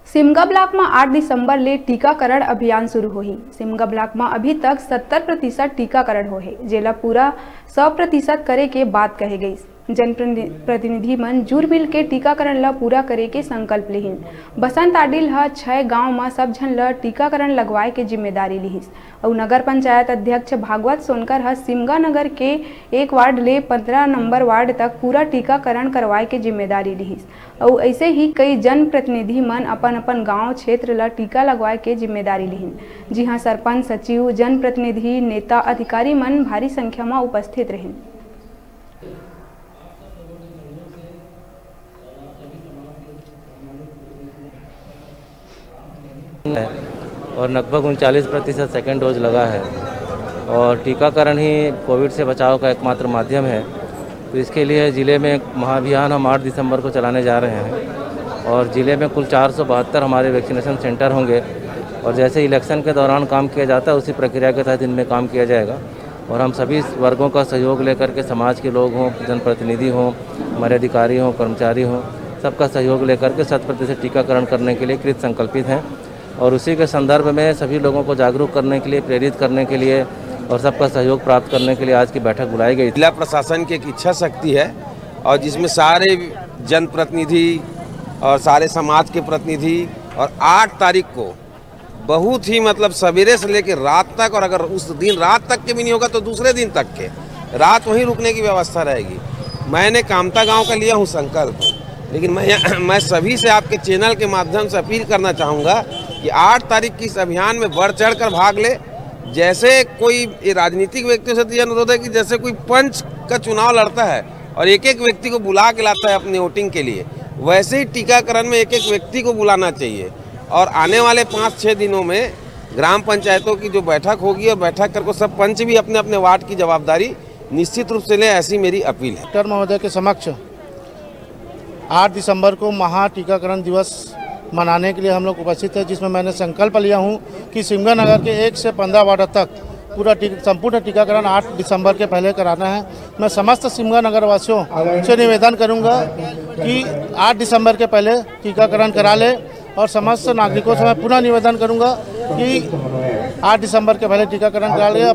Simga block में 8 दिसंबर ले टीकाकरण अभियान शुरू होही। सिमगा ब्लॉक में अभी तक 70% टीकाकरण हो है, जेला पूरा 100% करे के बात कहे गई। जनप्रतिनिधि मन जुर मिल के टीकाकरण ला पूरा करे के संकल्प लिहिन। बसंत आडिल 6 गांव में सब झन ला टीकाकरण लगवाए के जिम्मेदारी लिहिस और नगर पंचायत अध्यक्ष भागवत सोनकर सिमगा नगर के 1 वार्ड ले 15 नंबर वार्ड तक पूरा टीकाकरण करवाए के जिम्मेदारी लिहिस और ऐसे ही कई जनप्रतिनिधि मन अपन गांव क्षेत्र ला टीका लगवाए के जिम्मेदारी लिहिन। जी हाँ, सरपंच, सचिव, जनप्रतिनिधि, नेता, अधिकारी मन भारी संख्या में उपस्थित रहिन। और लगभग 39% सेकेंड डोज लगा है और टीकाकरण ही कोविड से बचाव का एकमात्र माध्यम है। तो इसके लिए ज़िले में महाअभियान हम 8 दिसंबर को चलाने जा रहे हैं और ज़िले में कुल 472 हमारे वैक्सीनेशन सेंटर होंगे और जैसे इलेक्शन के दौरान काम किया जाता है उसी प्रक्रिया के तहत इनमें काम किया जाएगा और हम सभी वर्गों का सहयोग लेकर के, समाज के लोग हों, जनप्रतिनिधि हों, हमारे अधिकारी हों, कर्मचारी हों, सबका सहयोग लेकर के 100% टीकाकरण करने के लिए कृत संकल्पित हैं और उसी के संदर्भ में सभी लोगों को जागरूक करने के लिए, प्रेरित करने के लिए और सबका सहयोग प्राप्त करने के लिए आज की बैठक बुलाई गई। जिला प्रशासन की एक इच्छा शक्ति है और जिसमें सारे जनप्रतिनिधि और सारे समाज के प्रतिनिधि और 8 तारीख को बहुत ही सवेरे से लेकर रात तक, और अगर उस दिन रात तक के भी नहीं होगा तो दूसरे दिन तक के रात वहीं रुकने की व्यवस्था रहेगी। मैंने कामता गांव का लिया हूं संकल्प, लेकिन मैं सभी से आपके चैनल के माध्यम से अपील करना चाहूँगा कि 8 तारीख की इस अभियान में बढ़ चढ़ कर भाग ले। जैसे कोई राजनीतिक व्यक्तियों से यह अनुरोध है कि जैसे कोई पंच का चुनाव लड़ता है और एक एक व्यक्ति को बुला के लाता है अपने वोटिंग के लिए, वैसे ही टीकाकरण में एक एक व्यक्ति को बुलाना चाहिए। और आने वाले 5-6 दिनों में ग्राम पंचायतों की जो बैठक होगी और बैठक करके सब पंच भी अपने अपने वार्ड की जवाबदारी निश्चित रूप से लें, ऐसी मेरी अपील है। डॉक्टर महोदय के समक्ष 8 दिसंबर को महा टीकाकरण दिवस मनाने के लिए हम लोग उपस्थित हैं, जिसमें मैंने संकल्प लिया हूं कि सिमगा नगर के 1 से 15 वार्ड तक पूरा संपूर्ण टीकाकरण 8 दिसंबर के पहले कराना है। मैं समस्त सिमगा नगर वासियों से निवेदन करूंगा कि 8 दिसंबर के पहले टीकाकरण करा ले और समस्त नागरिकों से मैं पुनः निवेदन करूंगा कि 8 दिसंबर के पहले टीकाकरण करा ले।